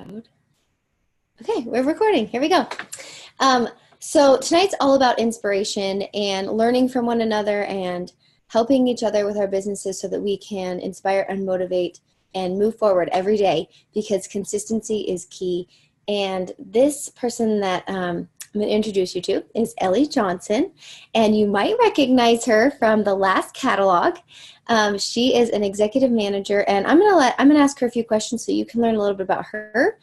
Okay, we're recording. Here we go. So tonight's all about inspiration and learning from one another and helping each other with our businesses so that we can inspire and motivate and move forward every day because consistency is key. And this person that I'm going to introduce you to is Ellie Johnson, and you might recognize her from the last catalog. She is an executive manager, and I'm gonna ask her a few questions so you can learn a little bit about her.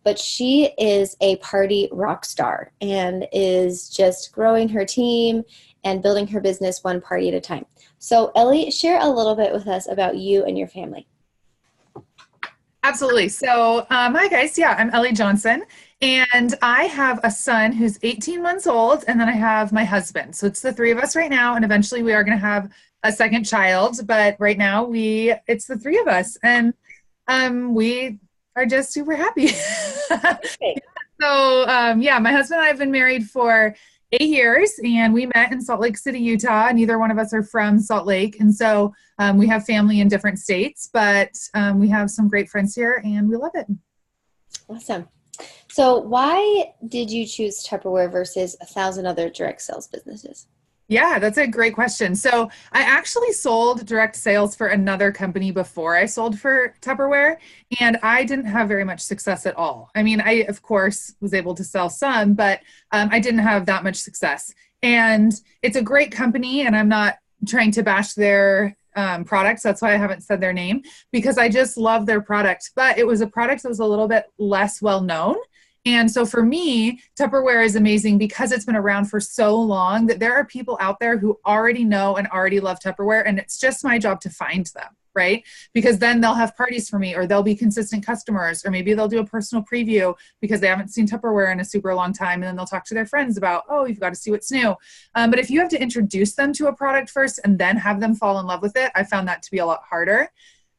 But she is a party rock star and is just growing her team and building her business one party at a time. So Ellie, share a little bit with us about you and your family. Absolutely. So, hi guys. Yeah, I'm Ellie Johnson, and I have a son who's 18 months old, and then I have my husband. So it's the three of us right now, and eventually we are going to have a second child. But right now it's the three of us, and we are just super happy. Okay. So, yeah, my husband and I have been married for 8 years, and we met in Salt Lake City, Utah. Neither one of us are from Salt Lake, and so we have family in different states, but we have some great friends here, and we love it. Awesome. So why did you choose Tupperware versus 1,000 other direct sales businesses? Yeah, that's a great question. So I actually sold direct sales for another company before I sold for Tupperware, and I didn't have very much success at all. I mean, I, of course, was able to sell some, but I didn't have that much success. And it's a great company, and I'm not trying to bash their products. That's why I haven't said their name, because I just love their product. But it was a product that was a little bit less well known. And so for me, Tupperware is amazing because it's been around for so long that there are people out there who already know and already love Tupperware. And it's just my job to find them, right? Because then they'll have parties for me, or they'll be consistent customers, or maybe they'll do a personal preview because they haven't seen Tupperware in a super long time. And then they'll talk to their friends about, oh, you've got to see what's new. But if you have to introduce them to a product first and then have them fall in love with it, I found that to be a lot harder.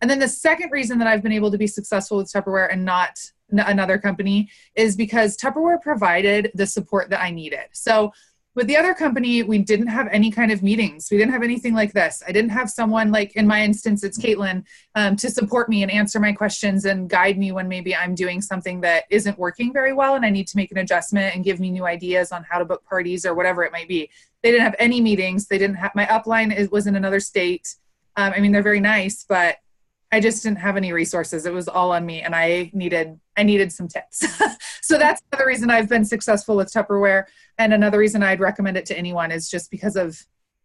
And then the second reason that I've been able to be successful with Tupperware and not another company is because Tupperware provided the support that I needed. So with the other company, we didn't have any kind of meetings. We didn't have anything like this. I didn't have someone, like in my instance, it's Caitlin, to support me and answer my questions and guide me when maybe I'm doing something that isn't working very well and I need to make an adjustment and give me new ideas on how to book parties or whatever it might be. They didn't have any meetings. They didn't have, my upline was in another state. I mean, they're very nice, but I just didn't have any resources. It was all on me, and I needed some tips. So that's another reason I've been successful with Tupperware. And another reason I'd recommend it to anyone is just because of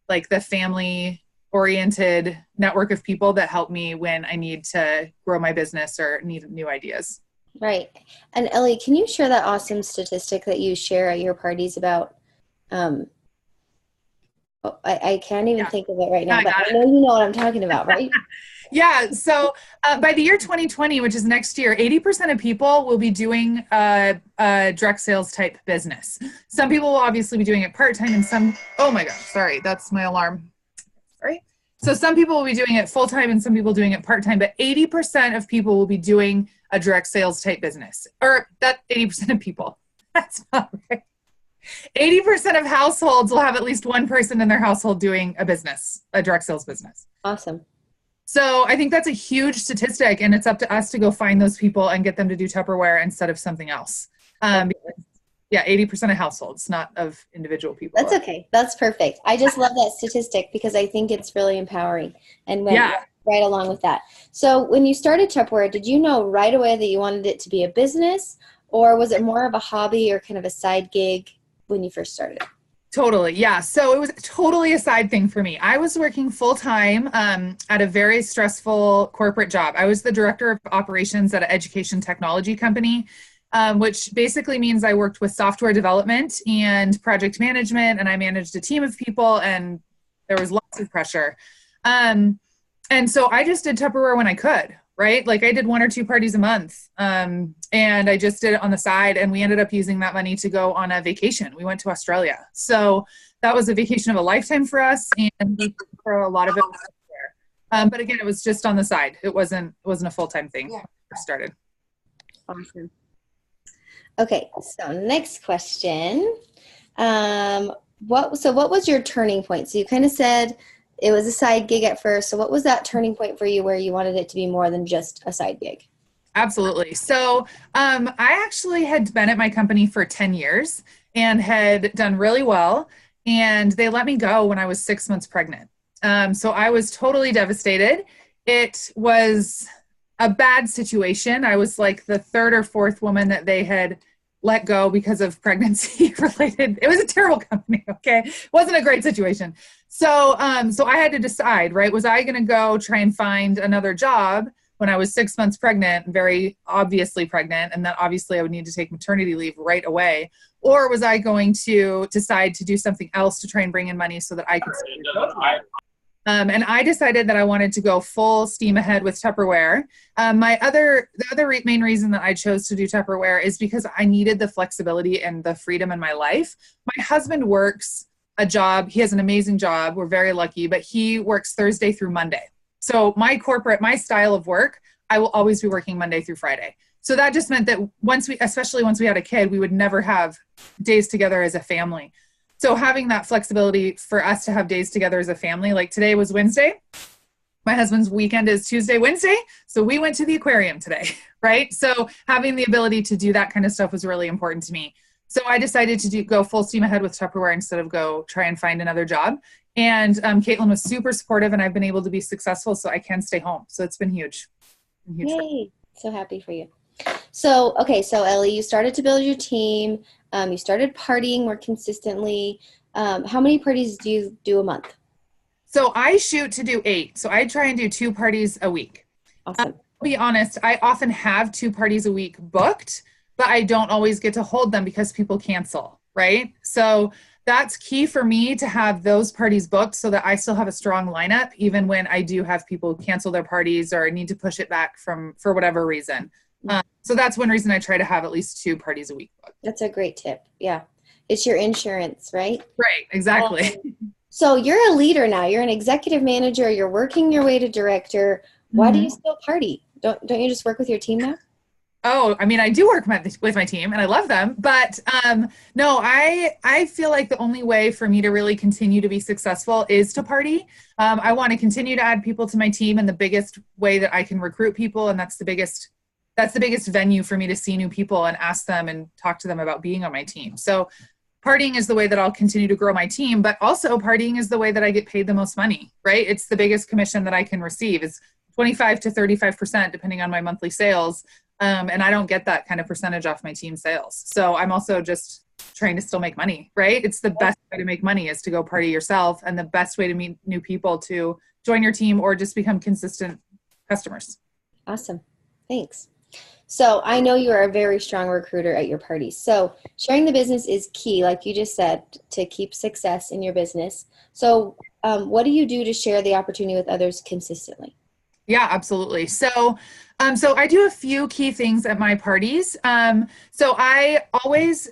like the family oriented network of people that help me when I need to grow my business or need new ideas. Right. And Ellie, can you share that awesome statistic that you share at your parties about, I can't even Yeah, think of it right yeah, now, I but got I it. know you know what I'm talking about, right? Yeah. So by the year 2020, which is next year, 80% of people will be doing a direct sales type business. Some people will obviously be doing it part-time and some, oh my gosh, sorry, that's my alarm. Sorry. So some people will be doing it full-time and some people doing it part-time, but 80% of people will be doing a direct sales type business, or that 80% of people. That's not right. 80% of households will have at least one person in their household doing a business, a direct sales business. Awesome. So I think that's a huge statistic, and it's up to us to go find those people and get them to do Tupperware instead of something else. Because, yeah, 80% of households, not of individual people. That's okay. That's perfect. I just love that statistic because I think it's really empowering and went Yeah, right along with that. So when you started Tupperware, did you know right away that you wanted it to be a business, or was it more of a hobby or kind of a side gig when you first started? totally. Yeah. So it was totally a side thing for me. I was working full time at a very stressful corporate job. I was the director of operations at an education technology company, which basically means I worked with software development and project management, and I managed a team of people, and there was lots of pressure. Um, and so I just did Tupperware when I could, right? Like I did one or two parties a month. And I just did it on the side, and we ended up using that money to go on a vacation. We went to Australia. So that was a vacation of a lifetime for us, and for a lot of it was there. But again, it was just on the side. It wasn't a full-time thing when I first started. Awesome. Okay, so next question. What was your turning point? So you kind of said it was a side gig at first. So what was that turning point for you where you wanted it to be more than just a side gig? Absolutely. So I actually had been at my company for 10 years and had done really well. And they let me go when I was 6 months pregnant. So I was totally devastated. It was a bad situation. I was like the third or fourth woman that they had let go because of pregnancy related. It was a terrible company. Okay. It wasn't a great situation. So I had to decide, right? Was I going to go try and find another job when I was 6 months pregnant, very obviously pregnant, and then obviously I would need to take maternity leave right away? Or was I going to decide to do something else to try and bring in money so that I could and I decided that I wanted to go full steam ahead with Tupperware. The other main reason that I chose to do Tupperware is because I needed the flexibility and the freedom in my life. My husband works a job. He has an amazing job. We're very lucky, but he works Thursday through Monday. So my style of work, I will always be working Monday through Friday. So that just meant that especially once we had a kid, we would never have days together as a family. So having that flexibility for us to have days together as a family, like today was Wednesday. My husband's weekend is Tuesday, Wednesday. So we went to the aquarium today, right? So having the ability to do that kind of stuff was really important to me. So I decided to go full steam ahead with Tupperware instead of go try and find another job. And Caitlin was super supportive, and I've been able to be successful, so I can stay home. So it's been huge. Yay. So happy for you. So Ellie, you started to build your team. You started partying more consistently. How many parties do you do a month? So I shoot to do 8. So I try and do 2 parties a week. Awesome. To be honest, I often have 2 parties a week booked, but I don't always get to hold them because people cancel, right? So that's key for me to have those parties booked so that I still have a strong lineup, even when I do have people cancel their parties or need to push it back for whatever reason. So that's one reason I try to have at least 2 parties a week booked. That's a great tip. Yeah. It's your insurance, right? Right, exactly. So you're a leader now. You're an executive manager. You're working your way to director. Why do you still party? Don't you just work with your team now? Oh, I mean, I do work with my team and I love them, but no, I feel like the only way for me to really continue to be successful is to party. I want to continue to add people to my team, and the biggest way that I can recruit people, and that's the biggest venue for me to see new people and ask them and talk to them about being on my team. So partying is the way that I'll continue to grow my team, but also partying is the way that I get paid the most money, right? It's the biggest commission that I can receive. It's 25 to 35%, depending on my monthly sales. And I don't get that kind of percentage off my team sales. So I'm also just trying to still make money, right? It's the best way to make money is to go party yourself, and the best way to meet new people to join your team or just become consistent customers. Awesome. Thanks. So I know you are a very strong recruiter at your parties. So sharing the business is key, like you just said, to keep success in your business. So what do you do to share the opportunity with others consistently? Yeah, absolutely. So I do a few key things at my parties. So I always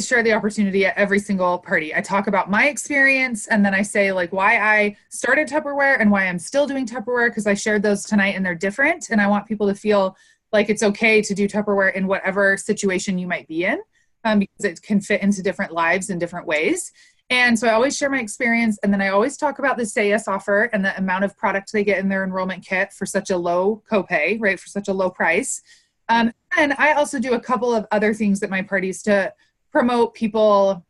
share the opportunity at every single party. I talk about my experience, and then I say like why I started Tupperware and why I'm still doing Tupperware, because I shared those tonight and they're different. And I want people to feel like it's okay to do Tupperware in whatever situation you might be in, because it can fit into different lives in different ways. And so I always share my experience, and then I always talk about the Say Yes offer and the amount of product they get in their enrollment kit for such a low copay, right, for such a low price. And I also do a couple of other things at my parties to promote people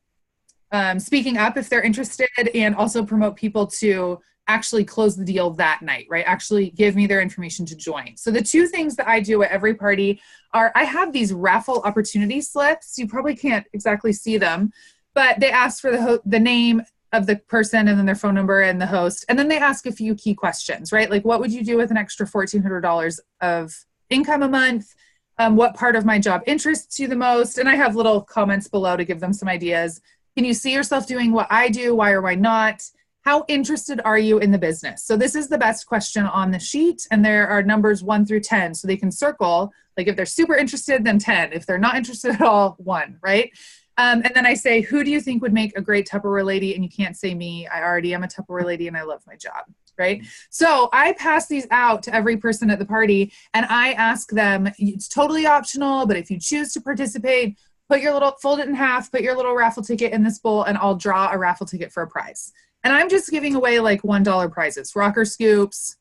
speaking up if they're interested, and also promote people to actually close the deal that night, right? Actually give me their information to join. So the 2 things that I do at every party are I have these raffle opportunity slips. You probably can't exactly see them, but they ask for the name of the person and then their phone number and the host. And then they ask a few key questions, right? Like, what would you do with an extra $1,400 of income a month? What part of my job interests you the most? And I have little comments below to give them some ideas. Can you see yourself doing what I do? Why or why not? How interested are you in the business? So this is the best question on the sheet, and there are numbers 1 through 10, so they can circle, like if they're super interested, then 10. If they're not interested at all, 1, right? And then I say, who do you think would make a great Tupperware lady? And you can't say me. I already am a Tupperware lady and I love my job, right? So I pass these out to every person at the party, and I ask them, it's totally optional, but if you choose to participate, fold it in half, put your little raffle ticket in this bowl, and I'll draw a raffle ticket for a prize. And I'm just giving away like $1 prizes, rocker scoops,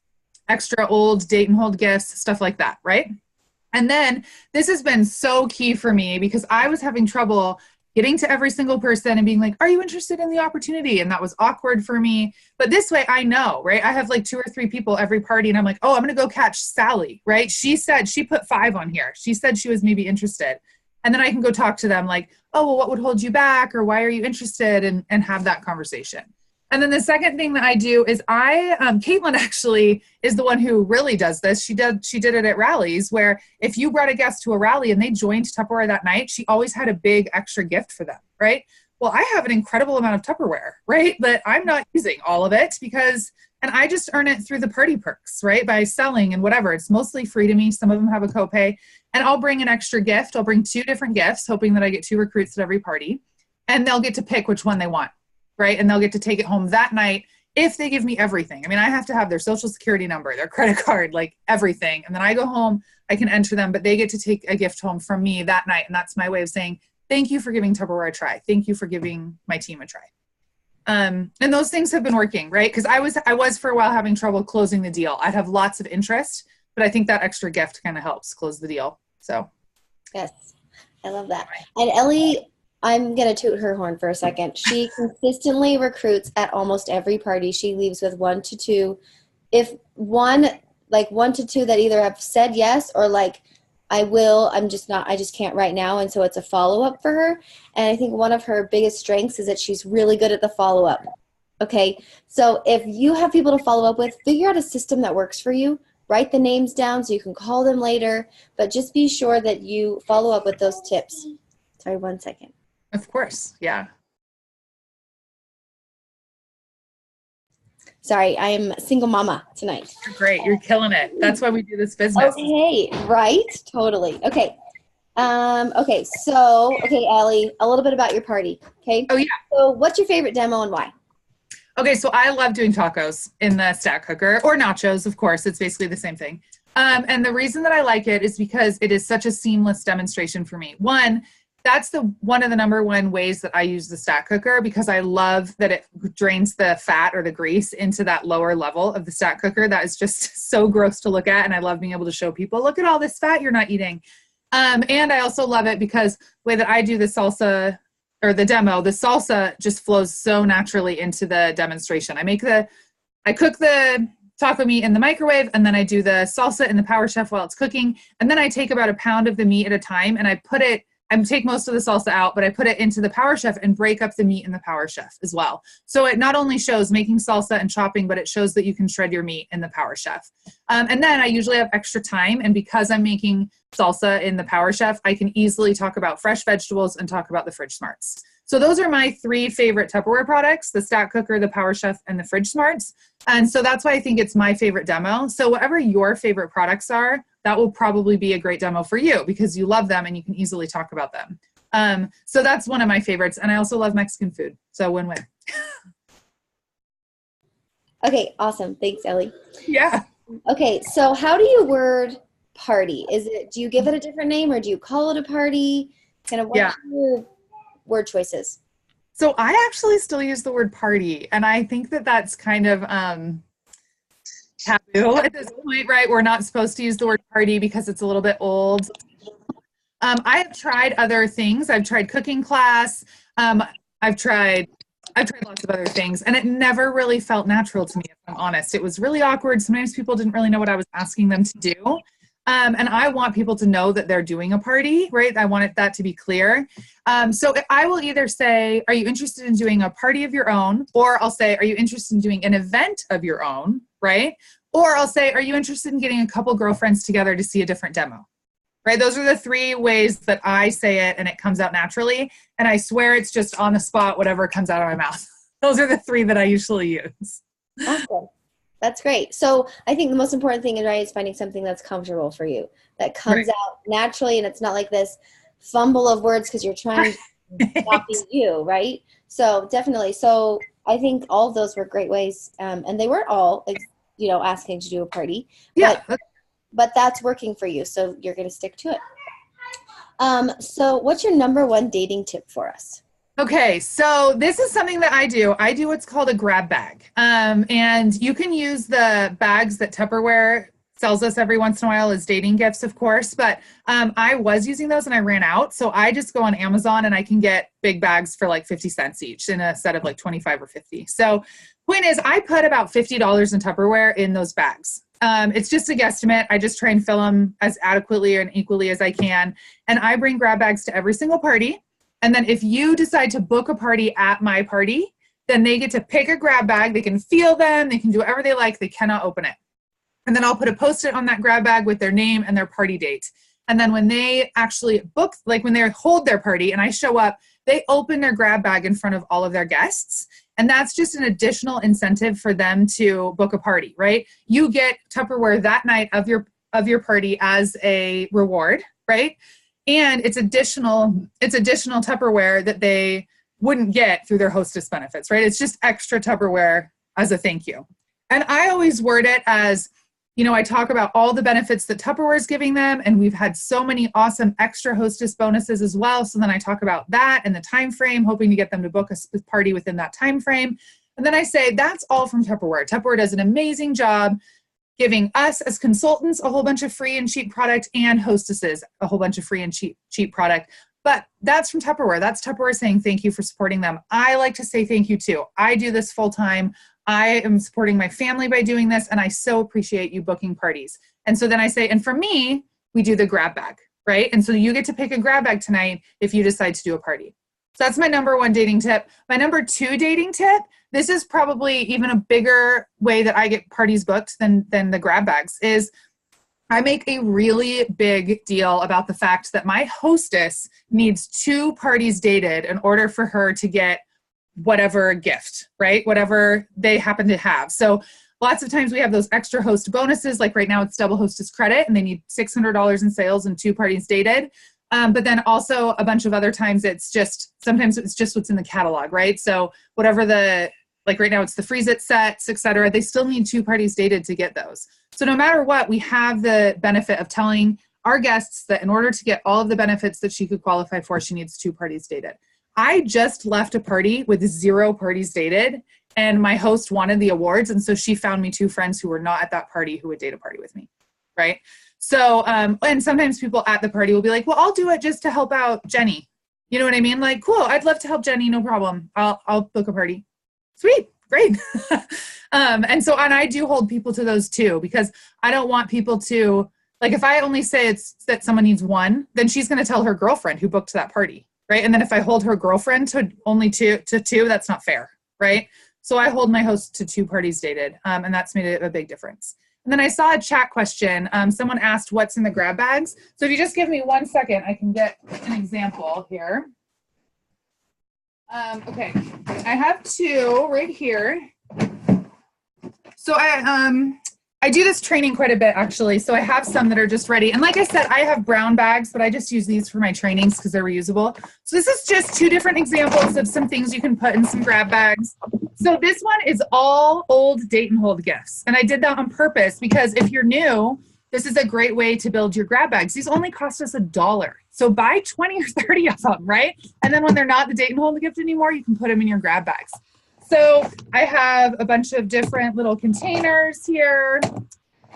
extra old date and hold gifts, stuff like that, right? And then this has been so key for me because I was having trouble getting to every single person and being like, are you interested in the opportunity? And that was awkward for me. But this way I know, right? I have like 2 or 3 people every party and I'm like, oh, I'm going to go catch Sally, right? She said, she put 5 on here. She said she was maybe interested. And then I can go talk to them like, oh, well, what would hold you back? Or why are you interested? And have that conversation. And then the second thing that I do is Caitlin actually is the one who really does this. She did it at rallies where if you brought a guest to a rally and they joined Tupperware that night, she always had a big extra gift for them, right? Well, I have an incredible amount of Tupperware, right? But I'm not using all of it and I just earn it through the party perks, right? By selling and whatever. It's mostly free to me. Some of them have a copay and I'll bring an extra gift. I'll bring 2 different gifts, hoping that I get 2 recruits at every party and they'll get to pick which one they want. Right? And they'll get to take it home that night if they give me everything. I mean, I have to have their social security number, their credit card, like everything. And then I go home, I can enter them, but they get to take a gift home from me that night. And that's my way of saying, thank you for giving Tupperware a try. Thank you for giving my team a try. And those things have been working, right? Because I was for a while having trouble closing the deal. I'd have lots of interest, but I think that extra gift kind of helps close the deal. So. Yes, I love that. And Ellie, I'm going to toot her horn for a second. She consistently recruits at almost every party. She leaves with 1 to 2. If 1 to 2 that either have said yes or like, I just can't right now. And so it's a follow-up for her. And I think one of her biggest strengths is that she's really good at the follow-up. Okay. So if you have people to follow up with, figure out a system that works for you. Write the names down so you can call them later, but just be sure that you follow up with those tips. Sorry, 1 second. Of course. Yeah. Sorry, I am a single mama tonight. You're great. You're killing it. That's why we do this business. Okay, right? Totally. Okay. Okay, Ellie, a little bit about your party. Okay. Oh, yeah. So what's your favorite demo and why? Okay, so I love doing tacos in the stack cooker or nachos, of course. It's basically the same thing. And the reason that I like it is because it is such a seamless demonstration for me. One, that's one of the number one ways that I use the stack cooker because I love that it drains the fat or the grease into that lower level of the stack cooker. That is just so gross to look at. And I love being able to show people, look at all this fat you're not eating. And I also love it because the way that I do the salsa or the demo, the salsa just flows so naturally into the demonstration. I cook the taco meat in the microwave and then I do the salsa in the Power Chef while it's cooking. And then I take about 1 pound of the meat at a time and I take most of the salsa out, but I put it into the Power Chef and break up the meat in the Power Chef as well. So it not only shows making salsa and chopping, but it shows that you can shred your meat in the Power Chef. And then I usually have extra time. And because I'm making salsa in the Power Chef, I can easily talk about fresh vegetables and talk about the Fridge Smarts. So those are my 3 favorite Tupperware products, the Stack Cooker, the Power Chef, and the Fridge Smarts. And so that's why I think it's my favorite demo. So whatever your favorite products are, that will probably be a great demo for you because you love them and you can easily talk about them. So that's one of my favorites. And I also love Mexican food. So win-win. Okay, awesome. Thanks, Ellie. Yeah. Okay, so how do you word party? Do you give it a different name or do you call it a party? Kind of what are your word choices? So I actually still use the word party. And I think that that's kind of taboo at this point, right? We're not supposed to use the word party because it's a little bit old. I have tried other things. I've tried cooking class. I've tried lots of other things, and it never really felt natural to me, if I'm honest. It was really awkward. Sometimes people didn't really know what I was asking them to do. And I want people to know that they're doing a party, right? I want that to be clear. So I will either say, are you interested in doing a party of your own? Or I'll say, are you interested in doing an event of your own, right? Or I'll say, are you interested in getting a couple girlfriends together to see a different demo? Right? Those are the 3 ways that I say it and it comes out naturally. And I swear it's just on the spot, whatever comes out of my mouth. Those are the 3 that I usually use. Awesome. That's great. So I think the most important thing is finding something that's comfortable for you, that comes out naturally, and it's not like this fumble of words because you're trying to copy you, right? So definitely. So I think all of those were great ways, and they weren't all, asking to do a party. Yeah. But that's working for you, so you're going to stick to it. So what's your number 1 dating tip for us? Okay, so this is something that I do. I do what's called a grab bag. And you can use the bags that Tupperware sells us every once in a while as dating gifts, of course. But I was using those and I ran out. So I just go on Amazon and I can get big bags for like 50 cents each in a set of like 25 or 50. So point is, I put about $50 in Tupperware in those bags. It's just a guesstimate. I just try and fill them as adequately and equally as I can. And I bring grab bags to every single party. And then if you decide to book a party at my party, then they get to pick a grab bag. They can feel them. They can do whatever they like. They cannot open it. And then I'll put a Post-it on that grab bag with their name and their party date. And then when they actually book, like when they hold their party and I show up, they open their grab bag in front of all of their guests. And that's just an additional incentive for them to book a party, right? You get Tupperware that night of your party as a reward, right? And it's additional Tupperware that they wouldn't get through their hostess benefits, right? It's just extra Tupperware as a thank you. And I always word it as, I talk about all the benefits that Tupperware is giving them, and we've had so many awesome extra hostess bonuses as well. So then I talk about that and the time frame, hoping to get them to book a party within that time frame. And then I say, that's all from Tupperware. Tupperware does an amazing job giving us as consultants a whole bunch of free and cheap product and hostesses a whole bunch of free and cheap product. But that's from Tupperware. That's Tupperware saying thank you for supporting them. I like to say thank you too. I do this full time. I am supporting my family by doing this, and I so appreciate you booking parties. And so then I say, and for me, we do the grab bag, right? And so you get to pick a grab bag tonight if you decide to do a party. So that's my number one dating tip. My number two dating tip, this is probably even a bigger way that I get parties booked than the grab bags, is I make a really big deal about the fact that my hostess needs 2 parties dated in order for her to get whatever gift, right? Whatever they happen to have. So lots of times we have those extra host bonuses, like right now it's double hostess credit and they need $600 in sales and 2 parties dated. But then also a bunch of other times sometimes it's just what's in the catalog, right? So whatever like right now it's the freeze it sets, et cetera, they still need 2 parties dated to get those. So no matter what, we have the benefit of telling our guests that in order to get all of the benefits that she could qualify for, she needs 2 parties dated. I just left a party with 0 parties dated, and my host wanted the awards, and so she found me 2 friends who were not at that party who would date a party with me, right? So, and sometimes people at the party will be like, well, I'll do it just to help out Jenny. You know what I mean? Like, cool, I'd love to help Jenny, no problem. I'll book a party. Sweet, great. And I do hold people to those too, because I don't want people to, like, if I only say it's that someone needs 1, then she's going to tell her girlfriend who booked that party. Right. And then if I hold her girlfriend to only two, that's not fair. Right. So I hold my host to 2 parties dated. And that's made a big difference. And then I saw a chat question. Someone asked what's in the grab bags. So if you just give me 1 second, I can get an example here. Okay. I have 2 right here. So I do this training quite a bit, actually. So I have some that are just ready. And like I said, I have brown bags, but I just use these for my trainings because they're reusable. So this is just 2 different examples of some things you can put in some grab bags. So this one is all old date and hold gifts. And I did that on purpose because if you're new, this is a great way to build your grab bags. These only cost us $1. So buy 20 or 30 of them, right? And then when they're not the date and hold gift anymore, you can put them in your grab bags. So I have a bunch of different little containers here.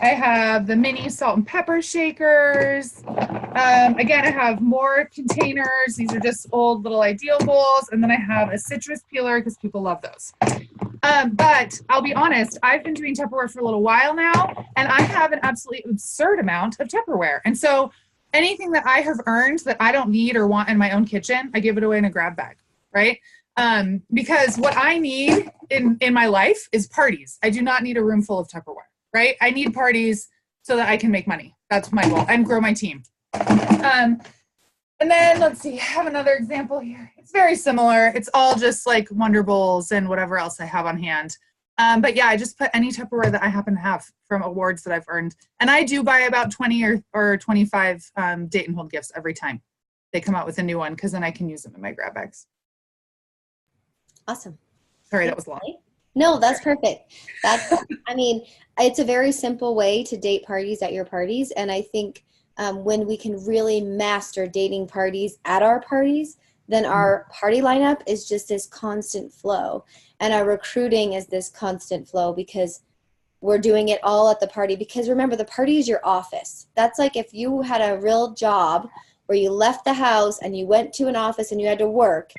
I have the mini salt and pepper shakers. Again, I have more containers. These are just old little ideal bowls. And then I have a citrus peeler because people love those. But I'll be honest, I've been doing Tupperware for a little while now, and I have an absolutely absurd amount of Tupperware. And so anything that I have earned that I don't need or want in my own kitchen, I give it away in a grab bag, right? Because what I need in my life is parties. I do not need a room full of Tupperware, right? I need parties so that I can make money. That's my goal, and grow my team. And then let's see, I have another example here. It's very similar. It's all just like Wonder Bowls and whatever else I have on hand. But yeah, I just put any Tupperware that I happen to have from awards that I've earned. And I do buy about 20 or 25 date and hold gifts every time they come out with a new one, because then I can use them in my grab bags. Awesome. Sorry, that was long. No, that's perfect. I mean, it's a very simple way to date parties at your parties. And I think when we can really master dating parties at our parties, then our party lineup is just this constant flow. And our recruiting is this constant flow, because we're doing it all at the party, because remember, the party is your office. That's like if you had a real job where you left the house and you went to an office and you had to work,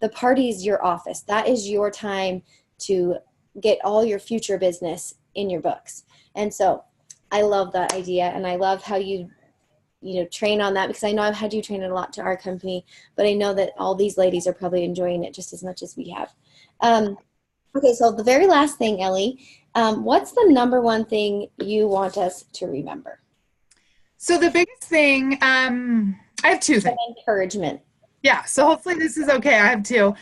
the party is your office. That is your time to get all your future business in your books. And so I love that idea, and I love how you train on that, because I know I've had you train it a lot to our company, but I know that all these ladies are probably enjoying it just as much as we have. Okay, so the very last thing, Ellie, what's the number one thing you want us to remember? So the biggest thing, I have two things. Encouragement. Yeah, so hopefully this is okay. I have two.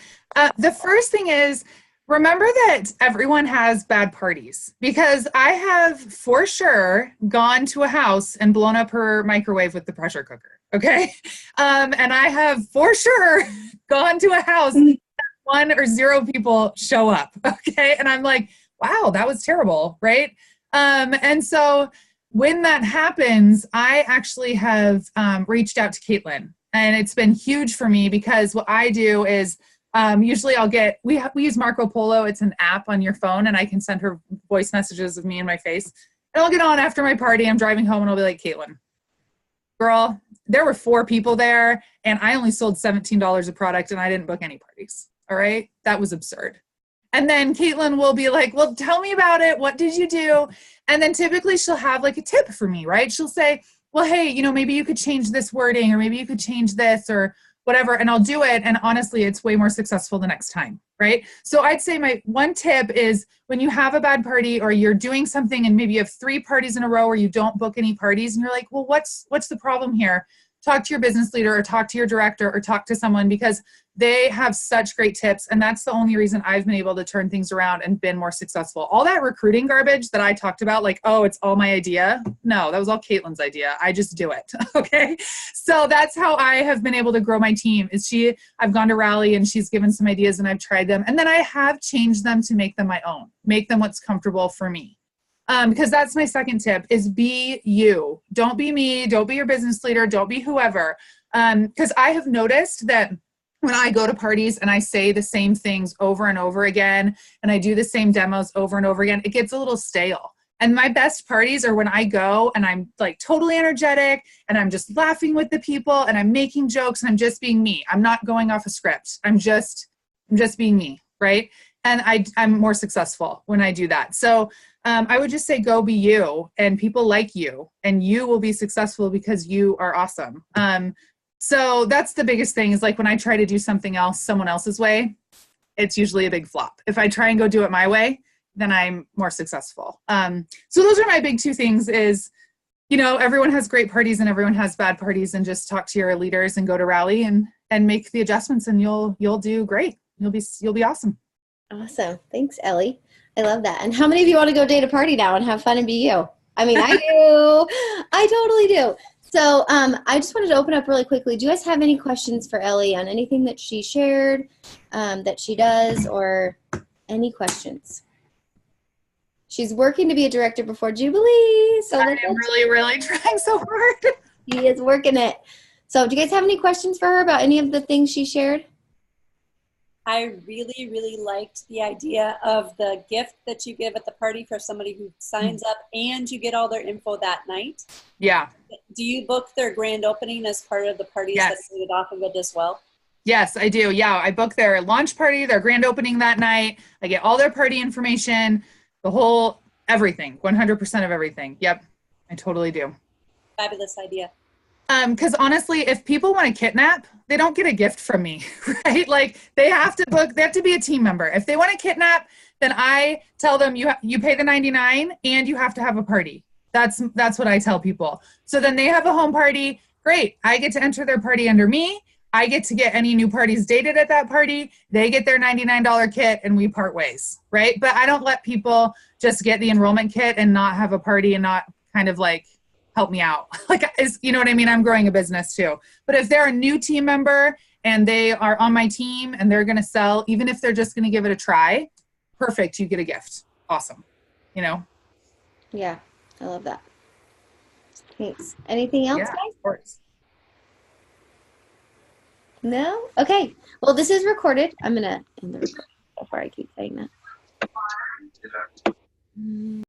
The first thing is, remember that everyone has bad parties, because I have for sure gone to a house and blown up her microwave with the pressure cooker. Okay. And I have for sure gone to a house that 1 or 0 people show up. Okay. And I'm like, wow, that was terrible. Right. And so when that happens, I actually have reached out to Caitlin, and it's been huge for me, because what I do is, usually we use Marco Polo. It's an app on your phone, and I can send her voice messages of me and my face. And I'll get on after my party. I'm driving home and I'll be like, Caitlin, girl, there were 4 people there and I only sold $17 of product and I didn't book any parties. All right. That was absurd. And then Caitlin will be like, well, tell me about it. What did you do? And then typically she'll have like a tip for me, right? She'll say, well, hey, maybe you could change this wording, or maybe you could change this, or whatever, and I'll do it. And honestly, it's way more successful the next time, right? So I'd say my one tip is, when you have a bad party, or you're doing something and maybe you have 3 parties in a row where you don't book any parties, and you're like, well, what's the problem here? Talk to your business leader, or talk to your director, or talk to someone, because they have such great tips. And that's the only reason I've been able to turn things around and been more successful. All that recruiting garbage that I talked about, like, oh, it's all my idea. No, that was all Caitlin's idea. I just do it. Okay. So that's how I have been able to grow my team. I've gone to Rally and she's given some ideas and I've tried them. And then I have changed them to make them my own, make them what's comfortable for me. Because that's my second tip, is be you. Don't be me. Don't be your business leader. Don't be whoever. Because I have noticed that when I go to parties and I say the same things over and over again, and I do the same demos over and over again, it gets a little stale. And my best parties are when I go and I'm like totally energetic and I'm just laughing with the people and I'm making jokes and I'm just being me. I'm not going off a script. I'm just being me, right? And I'm more successful when I do that. So I would just say, go be you, and people like you, and you will be successful because you are awesome. So that's the biggest thing, is like when I try to do something else someone else's way, it's usually a big flop. If I try and go do it my way, then I'm more successful. So those are my big 2 things, is, everyone has great parties and everyone has bad parties, and just talk to your leaders and go to Rally and make the adjustments, and you'll do great. You'll be awesome. Awesome. Thanks, Ellie. I love that. And how many of you want to go date a party now and have fun and be you? I mean, I do. I totally do. So I just wanted to open up really quickly. Do you guys have any questions for Ellie on anything that she shared, that she does, or any questions? She's working to be a director before Jubilee. So I am really, really trying so hard. She is working it. So do you guys have any questions for her about any of the things she shared? I really, really liked the idea of the gift that you give at the party for somebody who signs up, and you get all their info that night. Yeah. Do you book their grand opening as part of the parties Yes. that get off of it as well? Yes, I do. Yeah, I book their launch party, their grand opening that night. I get all their party information, everything, 100% of everything. Yep, I totally do. Fabulous idea. Because honestly, if people want to kidnap, they don't get a gift from me, right? Like they have to be a team member. If they want to kidnap, then I tell them you pay the $99 and you have to have a party. That's what I tell people. So then they have a home party. Great. I get to enter their party under me. I get to get any new parties dated at that party. They get their $99 kit and we part ways, right? But I don't let people just get the enrollment kit and not have a party and not kind of like help me out. You know what I mean? I'm growing a business too. But if they're a new team member and they are on my team and they're going to sell, even if they're just going to give it a try, perfect. You get a gift. Awesome. Yeah, I love that. Thanks. Anything else, Yeah, guys? of course. No? Okay. Well, this is recorded. I'm going to end the recording before I keep saying that.